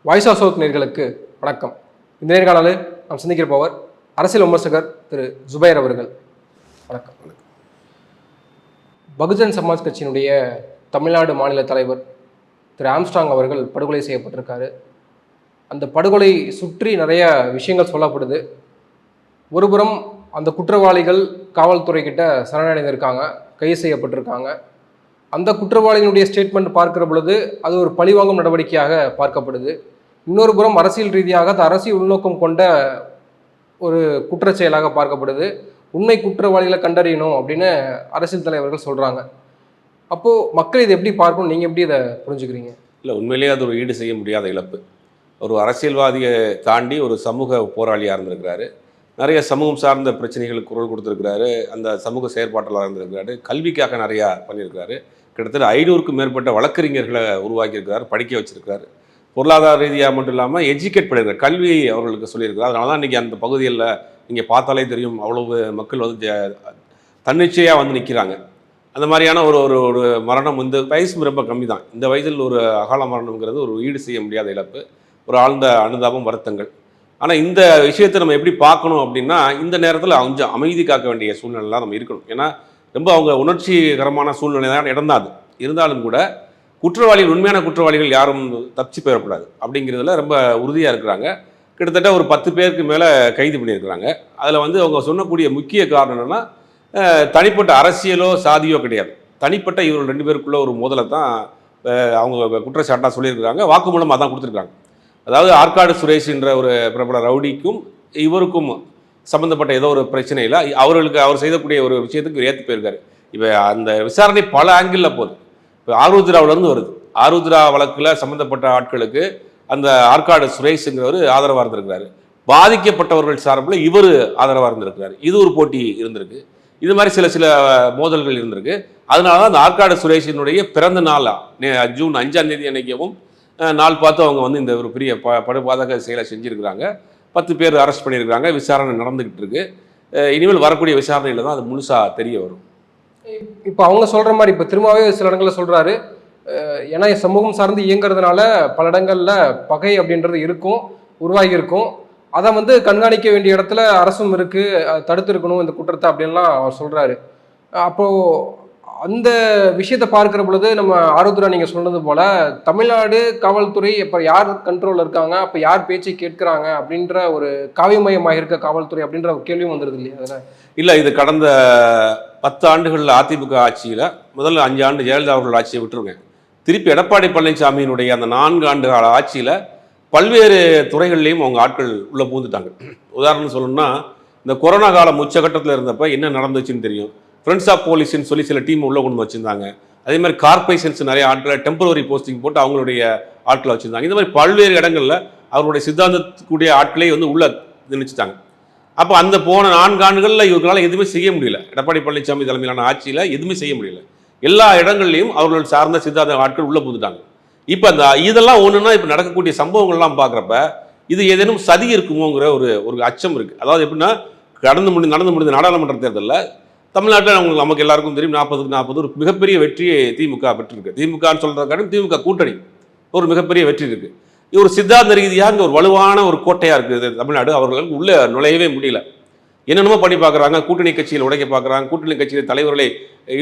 Voice of south நேயர்களுக்கு வணக்கம். இந்த நேர்காணலில் நாம் சந்திக்கிறப்பவர் அரசியல் விமர்சகர் திரு ஜுபைர் அவர்கள். வணக்கம். பகுஜன் சமாஜ் கட்சியினுடைய தமிழ்நாடு மாநில தலைவர் திரு ஆம்ஸ்ட்ராங் அவர்கள் படுகொலை செய்யப்பட்டிருக்காரு. அந்த படுகொலை சுற்றி நிறைய விஷயங்கள் சொல்லப்படுது. ஒருபுறம் அந்த குற்றவாளிகள் காவல்துறை கிட்ட சரணடைந்திருக்காங்க, கைது செய்யப்பட்டிருக்காங்க. அந்த குற்றவாளிகளுடைய ஸ்டேட்மெண்ட் பார்க்கிற பொழுது அது ஒரு பழிவாங்கும் நடவடிக்கையாக பார்க்கப்படுது. இன்னொரு புறம் அரசியல் ரீதியாக அது அரசியல் உள்நோக்கம் கொண்ட ஒரு குற்றச்செயலாக பார்க்கப்படுது. உண்மை குற்றவாளிகளை கண்டறியணும் அப்படின்னு அரசியல் தலைவர்கள் சொல்கிறாங்க. அப்போது மக்கள் இதை எப்படி பார்க்கணும், நீங்கள் எப்படி இதை புரிஞ்சுக்கிறீங்க? இல்லை, உண்மையிலேயே அது ஒரு ஈடு செய்ய முடியாத இழப்பு. ஒரு அரசியல்வாதியை தாண்டி ஒரு சமூக போராளியாக இருந்திருக்கிறாரு. நிறைய சமூகம் சார்ந்த பிரச்சனைகளுக்கு குரல் கொடுத்துருக்கிறாரு. அந்த சமூக செயற்பாட்டலாக இருந்திருக்கிறாரு. கல்விக்காக நிறையா பண்ணியிருக்கிறாரு. கிட்டத்தட்ட 500க்கும் மேற்பட்ட வழக்கறிஞர்களை உருவாக்கியிருக்கிறார், படிக்க வச்சிருக்கிறாரு. பொருளாதார ரீதியாக மட்டும் இல்லாமல் எஜுகேட் பண்ணியிருக்காரு, கல்வி அவர்களுக்கு சொல்லியிருக்கிறார். அதனால தான் இன்றைக்கி அந்த பகுதிகளில் நீங்கள் பார்த்தாலே தெரியும், அவ்வளவு மக்கள் வந்து தன்னிச்சையாக வந்து நிற்கிறாங்க. அந்த மாதிரியான ஒரு ஒரு ஒரு மரணம் இந்த வயசு ரொம்ப கம்மி தான். இந்த வயதில் ஒரு அகால மரணம்ங்கிறது ஒரு ஈடு செய்ய முடியாத இழப்பு, ஒரு ஆழ்ந்த அனுதாபம், வருத்தங்கள். ஆனால் இந்த விஷயத்தை நம்ம எப்படி பார்க்கணும் அப்படின்னா, இந்த நேரத்தில் கொஞ்சம் அமைதி காக்க வேண்டிய சூழ்நிலைலாம் நம்ம இருக்கணும். ஏன்னா ரொம்ப அவங்க உணர்ச்சிகரமான சூழ்நிலை தான் இடம்தான் அது. இருந்தாலும் கூட குற்றவாளிகள், உண்மையான குற்றவாளிகள் யாரும் தப்பிச்சு போயிடக்கூடாது அப்படிங்கிறதுல ரொம்ப உறுதியாக இருக்கிறாங்க. கிட்டத்தட்ட ஒரு 10 பேருக்கு மேலே கைது பண்ணியிருக்கிறாங்க. அதில் வந்து அவங்க சொன்னக்கூடிய முக்கிய காரணம் என்னென்னா, தனிப்பட்ட அரசியலோ சாதியோ கிடையாது, தனிப்பட்ட இவர்கள் 2 பேருக்குள்ள ஒரு மோதலை தான் அவங்க குற்றச்சாட்டாக சொல்லியிருக்கிறாங்க. வாக்குமூலமாக தான் கொடுத்துருக்காங்க. அதாவது ஆற்காடு சுரேஷ் என்ற ஒரு பிரபல ரவுடிக்கும் இவருக்கும் சம்மந்தப்பட்ட ஏதோ ஒரு பிரச்சனையில் அவர் செய்யக்கூடிய ஒரு விஷயத்துக்கு ஏற்று போயிருக்காரு. இப்போ அந்த விசாரணை பல ஆங்கிளில் போகுது. இப்போ ஆருத்ராவிலேருந்து வருது. ஆருத்ரா வழக்கில் சம்மந்தப்பட்ட ஆட்களுக்கு அந்த ஆற்காடு சுரேஷுங்கிறவர் ஆதரவாக இருந்திருக்கிறாரு. பாதிக்கப்பட்டவர்கள் சார்பில் இவர் ஆதரவாக இருந்திருக்கிறாரு. இது ஒரு போட்டி இருந்திருக்கு. இது மாதிரி சில மோதல்கள் இருந்திருக்கு. அதனால தான் அந்த ஆற்காடு சுரேஷினுடைய பிறந்த நாளாக ஜூன் 5ஆம் தேதி அன்னைக்கவும் நாள் பார்த்து அவங்க வந்து இந்த ஒரு பெரிய படுபாதக செயலை செஞ்சுருக்கிறாங்க. 10 பேர் அரெஸ்ட் பண்ணியிருக்கிறாங்க. விசாரணை நடந்துக்கிட்டு இருக்கு. இனிமேல் வரக்கூடிய விசாரணையில் தான் அது முழுசாக தெரிய வரும். இப்போ அவங்க சொல்கிற மாதிரி இப்போ திரும்பவே சில இடங்களில் சொல்கிறாரு, ஏன்னா சமூகம் சார்ந்து இயங்குறதுனால பல இடங்களில் பகை அப்படின்றது இருக்கும், உருவாகி இருக்கும். அதை வந்து கண்காணிக்க வேண்டிய இடத்துல அரசும் இருக்குது, தடுத்து இருக்கணும் இந்த குற்றத்தை அப்படின்லாம் அவர் சொல்கிறாரு. அப்போது அந்த விஷயத்தை பார்க்குற பொழுது நம்ம ஆருத்ரா நீங்கள் சொன்னது போல் தமிழ்நாடு காவல்துறை இப்போ யார் கண்ட்ரோலில் இருக்காங்க, அப்போ யார் பேச்சை கேட்குறாங்க அப்படின்ற ஒரு காவியமயமாக இருக்க காவல்துறை அப்படின்ற ஒரு கேள்வியும் வந்துடுது இல்லையா? அதில் இல்லை, இது கடந்த 10 ஆண்டுகளில் அதிமுக ஆட்சியில் முதல்ல 5 ஆண்டு ஜெயலலிதா அவர்கள் ஆட்சியை விட்டுருங்க. திருப்பி எடப்பாடி பழனிசாமியினுடைய அந்த 4 ஆண்டு கால ஆட்சியில் பல்வேறு துறைகள்லையும் அவங்க ஆட்கள் உள்ளே பூந்துட்டாங்க. உதாரணம் சொல்லணும்னா, இந்த கொரோனா காலம் உச்சகட்டத்தில் இருந்தப்போ என்ன நடந்துச்சுன்னு தெரியும். ஃப்ரெண்ட்ஸ் ஆஃப் போலீஸ்ன்னு சொல்லி சில டீம் உள்ளே கொண்டு வச்சுருந்தாங்க. அதே மாதிரி கார்பரேஷன்ஸ் நிறைய ஆட்களை டெம்பரரி போஸ்டிங் போட்டு அவங்களுடைய ஆட்களை வச்சுருந்தாங்க. இந்த மாதிரி பல்வேறு இடங்களில் அவருடைய சித்தாந்தத்துக்குரிய ஆட்களே வந்து உள்ளே நினைச்சிட்டாங்க. அப்போ அந்த போன 4 ஆண்டுகளில் இவர்களால் எதுவுமே செய்ய முடியல. எடப்பாடி பழனிசாமி தலைமையிலான ஆட்சியில் எதுவுமே செய்ய முடியல. எல்லா இடங்கள்லையும் அவர்கள் சார்ந்த சித்தாந்த ஆட்கள் உள்ளே புதுட்டாங்க. இப்போ அந்த இதெல்லாம் ஒன்றுனா இப்போ நடக்கக்கூடிய சம்பவங்கள்லாம் பார்க்குறப்ப இது ஏதேனும் சதி இருக்குமோங்கிற ஒரு அச்சம் இருக்குது. அதாவது எப்படின்னா, நடந்து முடிந்த நாடாளுமன்ற தேர்தலில் தமிழ்நாட்டில் நமக்கு எல்லாருக்கும் தெரியும், 40க்கு 40 ஒரு மிகப்பெரிய வெற்றியை திமுக பெற்றிருக்கு. திமுகன்னு சொல்கிறதுக்காக திமுக கூட்டணி ஒரு மிகப்பெரிய வெற்றி இருக்குது. இது ஒரு சித்தாந்த ரீதியாக இங்கே ஒரு வலுவான ஒரு கோட்டையாக இருக்குது தமிழ்நாடு. அவர்களுக்கு உள்ளே நுழையவே முடியல. என்னென்னமோ பண்ணி பார்க்குறாங்க, கூட்டணி கட்சியில் உடைக்க பார்க்குறாங்க, கூட்டணி கட்சியில் தலைவர்களை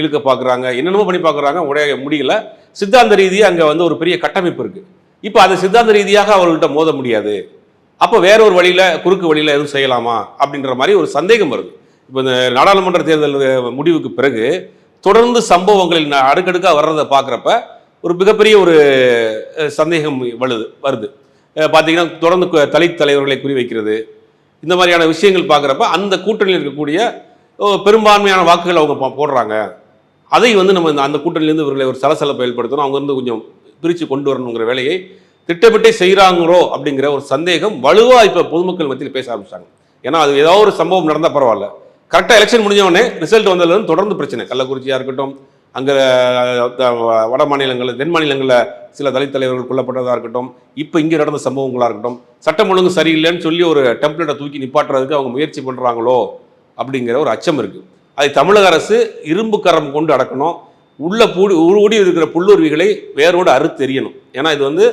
இழுக்க பார்க்குறாங்க, என்னென்னமோ பண்ணி பார்க்குறாங்க, உடைய முடியல. சித்தாந்த ரீதியாக அங்கே வந்து ஒரு பெரிய கட்டமைப்பு இருக்குது. இப்போ அது சித்தாந்த ரீதியாக அவர்கள்ட்ட மோத முடியாது. அப்போ வேற ஒரு வழியில், குறுக்கு வழியில் எதுவும் செய்யலாமா அப்படின்ற மாதிரி ஒரு சந்தேகம் வருது. இப்போ இந்த நாடாளுமன்ற தேர்தல் முடிவுக்கு பிறகு தொடர்ந்து சம்பவங்களில் அடுக்கடுக்காக வர்றதை பார்க்குறப்ப ஒரு மிகப்பெரிய ஒரு சந்தேகம் வருது. பார்த்தீங்கன்னா, தொடர்ந்து தலித் தலைவர்களை குறிவைக்கிறது, இந்த மாதிரியான விஷயங்கள் பார்க்குறப்ப அந்த கூட்டணியில் இருக்கக்கூடிய பெரும்பான்மையான வாக்குகள் அவங்க போடுறாங்க. அதை வந்து நம்ம அந்த கூட்டணியிலேருந்து இவர்களை ஒரு சலசலப்பை ஏற்படுத்தணும், அவங்க வந்து கொஞ்சம் பிரித்து கொண்டு வரணுங்கிற வேலையை திட்டமிட்டே செய்கிறாங்களோ அப்படிங்கிற ஒரு சந்தேகம் வலுவாக இப்போ பொதுமக்கள் மத்தியில் பேச ஆரம்பிச்சாங்க. ஏன்னா அது ஏதாவது ஒரு சம்பவம் நடந்தால் பரவாயில்ல, கரெக்டாக எலெக்ஷன் முடிஞ்சவொடனே ரிசல்ட் வந்ததுலேருந்து தொடர்ந்து பிரச்சனை. கள்ளக்குறிச்சியாக இருக்கட்டும், அங்கே வட மாநிலங்களில், தென் மாநிலங்களில் சில தலித் தலைவர்கள் கொல்லப்பட்டதாக இருக்கட்டும், இப்போ இங்கே நடந்த சம்பவங்களாக இருக்கட்டும், சட்டம் ஒழுங்கு சரியில்லைன்னு சொல்லி ஒரு டெம்ப்ளேட்டை தூக்கி நிப்பாட்டுறதுக்கு அவங்க முயற்சி பண்ணுறாங்களோ அப்படிங்கிற ஒரு அச்சம் இருக்குது. அதை தமிழக அரசு இரும்பு கரம் கொண்டு அடக்கணும். உள்ள ஊடி இருக்கிற புல்லுருவிகளை வேரோடு அறுத்து எறியணும். ஏன்னா இது வந்து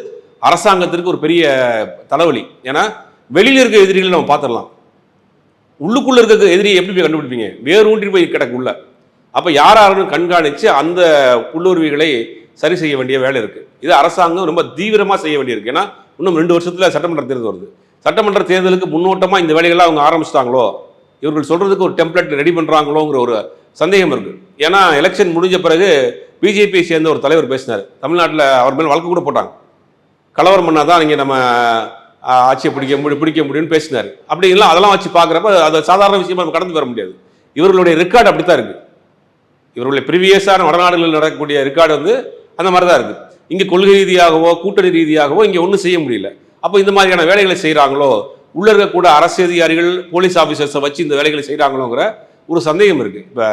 அரசாங்கத்திற்கு ஒரு பெரிய தலைவலி. ஏன்னா வெளியில் இருக்க எதிரிகளை நம்ம பார்த்துடலாம், உள்ளுக்குள்ள இருக்க எதிரியை எப்படி போய் கண்டுபிடிப்பீங்க? வேறு ஊன்றி போய் கிடக்குள்ள. அப்போ யாரும் கண்காணித்து அந்த உள்ளுரிமைகளை சரி செய்ய வேண்டிய வேலை இருக்குது. இது அரசாங்கம் ரொம்ப தீவிரமாக செய்ய வேண்டியிருக்கு. ஏன்னா இன்னும் 2 வருஷத்தில் சட்டமன்ற தேர்தல் வருது. சட்டமன்ற தேர்தலுக்கு முன்னோட்டமாக இந்த வேலைகள்லாம் அவங்க ஆரம்பிச்சிட்டாங்களோ, இவர்கள் சொல்கிறதுக்கு ஒரு டெம்ப்ளேட் ரெடி பண்ணுறாங்களோங்கிற ஒரு சந்தேகம் இருக்குது. ஏன்னா எலெக்ஷன் முடிஞ்ச பிறகு பிஜேபியை சேர்ந்த ஒரு தலைவர் பேசினார். தமிழ்நாட்டில் அவர் மேல் வழக்கு கூட போட்டாங்க. கலவரம் பண்ணால் தான் நீங்கள் நம்ம ஆட்சியை பிடிக்க முடியும்னு பேசினார். அப்படி இல்லை, அதெல்லாம் வச்சு பார்க்குறப்ப அது சாதாரண விஷயமா நம்ம கடந்து வர முடியாது. இவர்களுடைய ரெக்கார்டு அப்படி தான் இருக்குது. இவர்களுடைய ப்ரீவியஸான வடநாடுகளில் நடக்கக்கூடிய ரெக்கார்டு வந்து அந்த மாதிரி தான் இருக்குது. இங்கே கொள்கை ரீதியாகவோ கூட்டணி ரீதியாகவோ இங்கே ஒன்றும் செய்ய முடியல. அப்போ இந்த மாதிரியான வேலைகளை செய்கிறாங்களோ, உள்ள இருக்கக்கூட அரசு அதிகாரிகள் போலீஸ் ஆஃபீஸர்ஸை வச்சு இந்த வேலைகளை செய்கிறாங்களோங்கிற ஒரு சந்தேகம் இருக்குது. இப்போ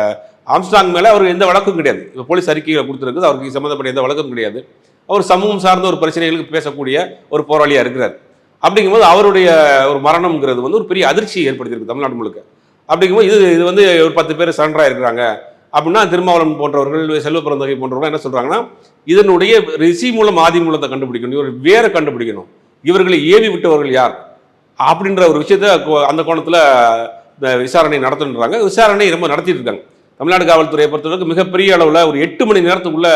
ஆம்ஸ்ட்ராங் மேலே அவருக்கு எந்த வழக்கும் கிடையாது. இப்போ போலீஸ் அறிக்கைகளை கொடுத்துருக்குது, அவருக்கு சம்மந்தப்பட்ட எந்த வழக்கும் கிடையாது. அவர் சமூகம் சார்ந்த ஒரு பிரச்சனைகளுக்கு பேசக்கூடிய ஒரு போராளியாக இருக்கிறார். அப்படிங்கும்போது அவருடைய ஒரு மரணம்ங்கிறது வந்து ஒரு பெரிய அதிர்ச்சியை ஏற்படுத்தியிருக்கு தமிழ்நாடு முழுக்க. அப்படிங்கும்போது இது வந்து ஒரு 10 பேர் சரண்டராக இருக்கிறாங்க அப்படின்னா, திருமாவளவன் போன்றவர்கள், செல்வ பிறந்தகை போன்றவர்கள் என்ன சொல்கிறாங்கன்னா, இதனுடைய ரிஷி மூலம் ஆதி மூலத்தை கண்டுபிடிக்கணும், இவர் வேற கண்டுபிடிக்கணும், இவர்களை ஏவி விட்டவர்கள் யார் அப்படின்ற ஒரு விஷயத்த அந்த கோணத்தில் விசாரணை நடத்துன்றாங்க. விசாரணை ரொம்ப நடத்திட்டு இருக்காங்க. தமிழ்நாடு காவல்துறையை பொறுத்தவரைக்கும் மிகப்பெரிய அளவில் ஒரு 8 மணி நேரத்துக்குள்ள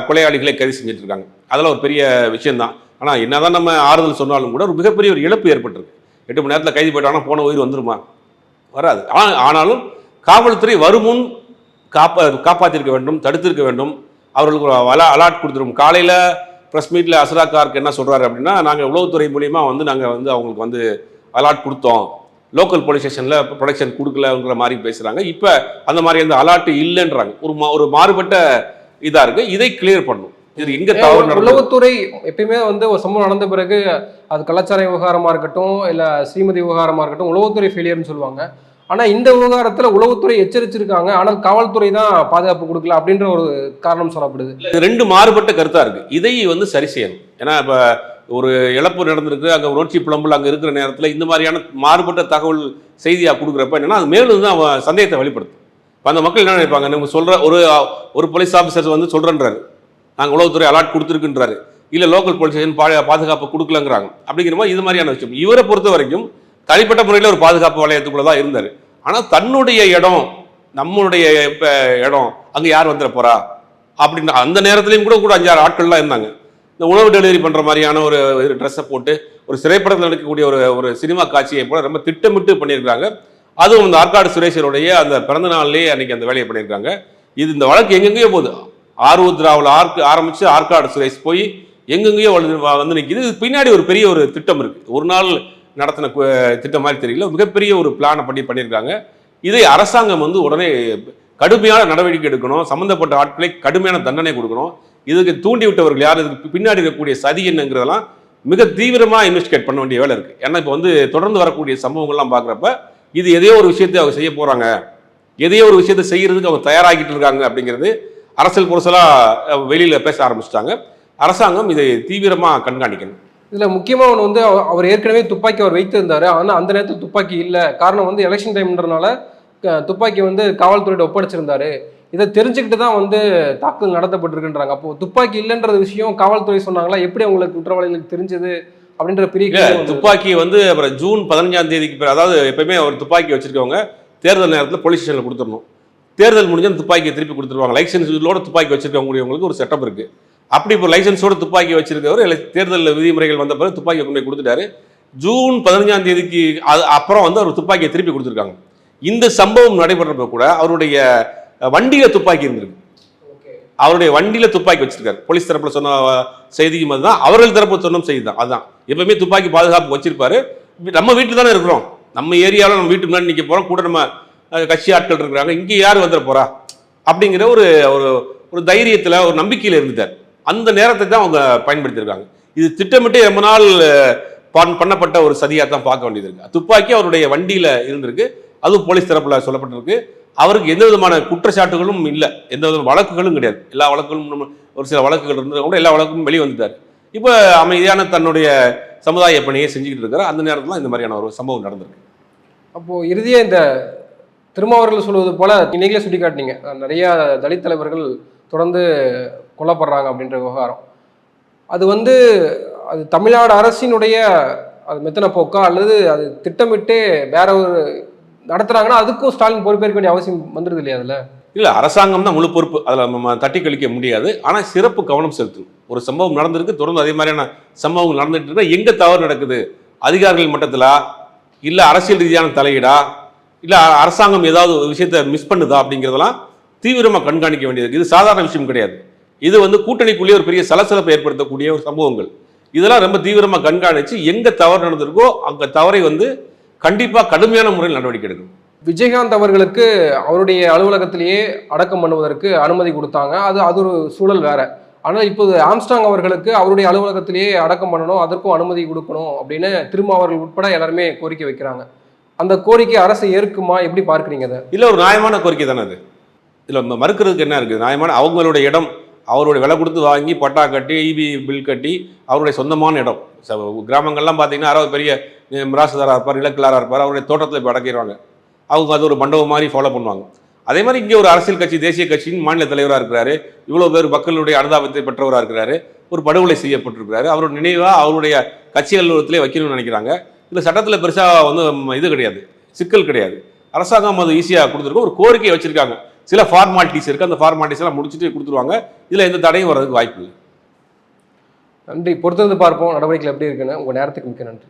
கொலையாளிகளை கைது செஞ்சுட்டு இருக்காங்க. அதெல்லாம் ஒரு பெரிய விஷயம்தான். ஆனால் என்னதான் நம்ம ஆறுதல் சொன்னாலும் கூட ஒரு மிகப்பெரிய ஒரு இழப்பு ஏற்பட்டிருக்கு. 8 மணி நேரத்தில் கைது போயிட்டாங்கன்னா போன உயிர் வந்துருமா? வராது. ஆனாலும் காவல்துறை வருமுன் காப்பாற்றிருக்க வேண்டும், தடுத்திருக்க வேண்டும். அவர்களுக்கு அலாட் கொடுத்துருவோம். காலையில் ப்ரெஸ் மீட்டில் அஸ்ரா கார்க் என்ன சொல்கிறாரு அப்படின்னா, நாங்கள் உளவுத்துறை மூலிமா நாங்கள் அவங்களுக்கு அலாட் கொடுத்தோம், லோக்கல் போலீஸ் ஸ்டேஷனில் ப்ரொடெக்ஷன் கொடுக்கலங்கிற மாதிரி பேசுகிறாங்க. இப்போ அந்த மாதிரி அந்த அலாட் இல்லைன்றாங்க. ஒரு மாறுபட்ட இதாக இருக்குது. இதை கிளியர் பண்ணணும். இது எங்கே தவறு? உளவுத்துறை எப்பயுமே ஒரு சம்பவம் நடந்த பிறகு அது கலாச்சார விவகாரமாக இருக்கட்டும், இல்லை ஸ்ரீமதி விவகாரமாக இருக்கட்டும், உளவுத்துறை ஃபெயிலியர்னு சொல்லுவாங்க. ஆனால் இந்த விவகாரத்தில் உளவுத்துறை எச்சரிச்சிருக்காங்க, ஆனால் காவல்துறை தான் பாதுகாப்பு கொடுக்கல அப்படின்ற ஒரு காரணம் சொல்லப்படுது. இது 2 மாறுபட்ட கருத்தாக இருக்குது. இதை சரி செய்யணும். ஏன்னா இப்போ ஒரு இழப்பு நடந்திருக்கு, அங்கே உணர்ச்சி புலம்பல் அங்கே இருக்கிற நேரத்தில் இந்த மாதிரியான மாறுபட்ட தகவல் செய்தியாக கொடுக்குறப்ப என்னென்னா, அது மேலும் தான் அவன் சந்தேகத்தை வெளிப்படுத்தும். இப்போ அந்த மக்கள் என்ன நினைப்பாங்க, நம்ம சொல்கிற ஒரு போலீஸ் ஆஃபீஸர் சொல்கிறேன்றாரு, நாங்கள் உளவுத்துறை அலாட் கொடுத்துருக்குன்றாரு, இல்லை லோக்கல் போலீஸ் ஸ்டேஷன் பாதுகாப்பு கொடுக்கலங்கிறாங்க. அப்படிங்கிற மாதிரி இது மாதிரியான விஷயம். இவரை பொறுத்த வரைக்கும் தனிப்பட்ட முறையில் ஒரு பாதுகாப்பு வளையத்துக்குள்ள தான் இருந்தார். ஆனால் தன்னுடைய இடம், நம்மளுடைய இடம், அங்கே யார் வந்துட போறா அப்படின்ற அந்த நேரத்துலையும் கூட 5-6 ஆட்கள்லாம் இருந்தாங்க. இந்த உணவு டெலிவரி பண்ணுற மாதிரியான ஒரு ட்ரெஸ்ஸை போட்டு ஒரு திரைப்படத்தில் நடக்கக்கூடிய ஒரு சினிமா காட்சியை போல ரொம்ப திட்டமிட்டு பண்ணியிருக்காங்க. அதுவும் இந்த ஆற்காடு சுரேஷருடைய அந்த பிறந்த நாள்லேயே அன்னைக்கு அந்த வேலையை பண்ணியிருக்காங்க. இந்த வழக்கு எங்கெங்கேயோ போகுது. ஆர்வத்ராவில் ஆரம்பித்து ஆற்காடு சுரேஷ் போய் எங்கெங்கேயோ நிற்கிது. இது பின்னாடி ஒரு பெரிய ஒரு திட்டம் இருக்குது. ஒரு நாள் நடத்தின திட்டம் மாதிரி தெரியல, மிகப்பெரிய ஒரு பிளானை பண்ணியிருக்காங்க. இதை அரசாங்கம் உடனே கடுமையான நடவடிக்கை எடுக்கணும், சம்மந்தப்பட்ட ஆட்களை கடுமையான தண்டனை கொடுக்கணும். இதுக்கு தூண்டி விட்டவர்கள் யார், இதுக்கு பின்னாடி இருக்கக்கூடிய சதி என்னங்கிறதெல்லாம் மிக தீவிரமாக இன்வெஸ்டிகேட் பண்ண வேண்டிய வேலை இருக்குது. ஏன்னா இப்போ தொடர்ந்து வரக்கூடிய சம்பவங்கள்லாம் பார்க்குறப்ப இது எதையோ ஒரு விஷயத்தை அவங்க செய்ய போகிறாங்க, எதையோ ஒரு விஷயத்தை செய்கிறதுக்கு அவங்க தயாராகிட்டு இருக்காங்க அப்படிங்கிறது அரசியல் புரசலாக வெளியில் பேச ஆரம்பிச்சிட்டாங்க. அரசாங்கம் இதை தீவிரமாக கண்காணிக்கணும். இதில் முக்கியமாக அவர் ஏற்கனவே துப்பாக்கி அவர் வைத்திருந்தார். ஆனால் அந்த நேரத்தில் துப்பாக்கி இல்லை. காரணம் எலெக்ஷன் டைம்ன்றனால துப்பாக்கி காவல்துறையிட்ட ஒப்படைச்சிருந்தாரு. இதை தெரிஞ்சுக்கிட்டு தான் தாக்குதல் நடத்தப்பட்டிருக்குன்றாங்க. அப்போ துப்பாக்கி இல்லைன்ற விஷயம் காவல்துறை சொன்னாங்களா? எப்படி அவங்களுக்கு குற்றவாளிகளுக்கு தெரிஞ்சது அப்படின்ற பெரிய துப்பாக்கி அப்புறம் ஜூன் 15ஆம் தேதிக்கு அதாவது எப்பயுமே ஒரு துப்பாக்கி வச்சிருக்கவங்க தேர்தல் நேரத்தில் போலீஸ் ஸ்டேஷனில் கொடுத்துடணும். தேர்தல் முடிஞ்சால் துப்பாக்கியை திருப்பி கொடுத்துருவாங்க. லைசன்ஸோட துப்பாக்கி வச்சிருக்கவங்களுக்கு ஒரு செட்டப் இருக்குது. அப்படி இப்போ லைசன்ஸோட துப்பாக்கி வச்சிருக்கவர் தேர்தல் விதிமுறைகள் வந்த பிறகு துப்பாக்கியை கொண்டு போய் கொடுத்துட்டாரு. ஜூன் 15ஆம் தேதிக்கு அப்புறம் அவர் துப்பாக்கியை திருப்பி கொடுத்துருக்காங்க. இந்த சம்பவம் நடைபெறப்ப கூட அவருடைய வண்டியில துப்பாக்கி இருந்திருக்கு. அவருடைய வண்டியில துப்பாக்கி வச்சிருக்காரு. போலீஸ் தரப்புல சொன்ன செய்தியும் அதுதான், அவர்கள் தரப்பு சொன்ன செய்தி தான். அதுதான் எப்பவுமே துப்பாக்கி பாதுகாப்பு வச்சிருப்பாரு. நம்ம வீட்டில் தானே இருக்கிறோம், நம்ம ஏரியாவில் நம்ம வீட்டுக்கு முன்னாடி நிற்க போறோம், கூட நம்ம கட்சி ஆட்கள் இருக்கிறாங்க, இங்கே யார் வந்துட போறா அப்படிங்கிற ஒரு தைரியத்தில் ஒரு நம்பிக்கையில் இருந்துட்டார். அந்த நேரத்தை தான் அவங்க பயன்படுத்தியிருக்காங்க. இது திட்டமிட்டு ரொம்ப நாள் பண்ணப்பட்ட ஒரு சதியாக தான் பார்க்க வேண்டியது இருக்கு. துப்பாக்கி அவருடைய வண்டியில் இருந்திருக்கு. அதுவும் போலீஸ் தரப்புல சொல்லப்பட்டிருக்கு. அவருக்கு எந்த விதமான குற்றச்சாட்டுகளும் இல்லை, எந்த விதமான வழக்குகளும் கிடையாது. எல்லா வழக்குகளும் ஒரு சில வழக்குகள் இருந்தது கூட எல்லா வழக்கும் வெளியே வந்துட்டார். இப்போ அமைதியான தன்னுடைய சமுதாய பணியை செஞ்சுக்கிட்டு இருக்கிறார். அந்த நேரத்தில் இந்த மாதிரியான ஒரு சம்பவம் நடந்திருக்கு. அப்போது இறுதியாக இந்த திருமாவர்கள் சொல்வது போல நீங்களே சுட்டி காட்டினீங்க, நிறைய தலித் தலைவர்கள் தொடர்ந்து கொல்லப்படுறாங்க அப்படின்ற விவகாரம். அது வந்து அது தமிழ்நாடு அரசினுடைய அது மெத்தன போக்கா அல்லது அது திட்டமிட்டு வேற ஒரு நடத்துறாங்கன்னா அதுக்கும் ஸ்டாலின் பொறுப்பேற்க வேண்டிய அவசியம் வந்துருது இல்லையா அதுல? இல்லை, அரசாங்கம் தான் முழு பொறுப்பு, அதில் நம்ம தட்டி கழிக்க முடியாது. ஆனால் சிறப்பு கவனம் செலுத்தணும். ஒரு சம்பவம் நடந்திருக்கு, தொடர்ந்து அதே மாதிரியான சம்பவங்கள் நடந்துட்டு இருந்தால் எங்கே தவறு நடக்குது, அதிகாரிகள் மட்டத்தில், இல்லை அரசியல் ரீதியான தலையீடா, இல்லை அரசாங்கம் ஏதாவது ஒரு விஷயத்தை மிஸ் பண்ணுதா அப்படிங்கிறதெல்லாம் தீவிரமாக கண்காணிக்க வேண்டியது. இது சாதாரண விஷயம் கிடையாது. இது வந்து கூட்டணிக்குள்ளேயே ஒரு பெரிய சலசலப்பை ஏற்படுத்தக்கூடிய ஒரு சம்பவங்கள். இதெல்லாம் ரொம்ப தீவிரமாக கண்காணித்து எங்கே தவறு நடந்திருக்கோ அங்கே தவறை வந்து கண்டிப்பாக கடுமையான முறையில் நடவடிக்கை எடுக்கணும். விஜயகாந்த் அவர்களுக்கு அவருடைய அலுவலகத்திலேயே அடக்கம் பண்ணுவதற்கு அனுமதி கொடுத்தாங்க. அது அது ஒரு சூழல் வேற. ஆனால் இப்போது ஆம்ஸ்ட்ராங் அவர்களுக்கு அவருடைய அலுவலகத்திலேயே அடக்கம் பண்ணணும், அதற்கும் அனுமதி கொடுக்கணும் அப்படின்னு திருமாவர்கள் உட்பட எல்லாருமே கோரிக்கை வைக்கிறாங்க. அந்த கோரிக்கை அரசு ஏற்குமா? எப்படி பார்க்குறீங்க அதை? இல்லை, ஒரு நியாயமான கோரிக்கை தானே அது. இதில் மறுக்கிறதுக்கு என்ன இருக்குது? நியாயமான அவங்களுடைய இடம், அவருடைய விலை கொடுத்து வாங்கி பட்டா கட்டி இபி பில் கட்டி அவருடைய சொந்தமான இடம். கிராமங்கள்லாம் பார்த்தீங்கன்னா யாராவது பெரிய மிராசுதாராக இருப்பார், இலக்கிலாராக இருப்பார், அவருடைய தோட்டத்தில் இப்போ அடக்கிடுவாங்க. அவங்க அது ஒரு மண்டபம் மாதிரி ஃபாலோ பண்ணுவாங்க. அதே மாதிரி இங்கே ஒரு அரசியல் கட்சி, தேசிய கட்சியின் மாநில தலைவராக இருக்கிறாரு, இவ்வளோ பேர் மக்களுடைய அனுதாபத்தை பெற்றவராக இருக்கிறாரு, ஒரு படுகொலை செய்யப்பட்டிருக்கிறாரு, அவரோட நினைவாக அவருடைய கட்சி அலுவலகத்திலே வைக்கணும்னு நினைக்கிறாங்க. இந்த சட்டத்தில் பெருசாக வந்து இது கிடையாது, சிக்கல் கிடையாது. அரசாங்கம் அது ஈஸியாக கொடுத்துருக்கோம். ஒரு கோரிக்கை வச்சுருக்காங்க, சில ஃபார்மாலிட்டிஸ் இருக்குது, அந்த ஃபார்மாலிட்டிஸ் எல்லாம் முடிச்சுட்டு கொடுத்துருவாங்க. இதில் எந்த தடையும் வர்றதுக்கு வாய்ப்பு இல்லை. நன்றி. பொறுத்திருந்து பார்ப்போம் நடவடிக்கைகள் எப்படி இருக்குன்னு. உங்கள் நேரத்துக்கு மிக்க நன்றி.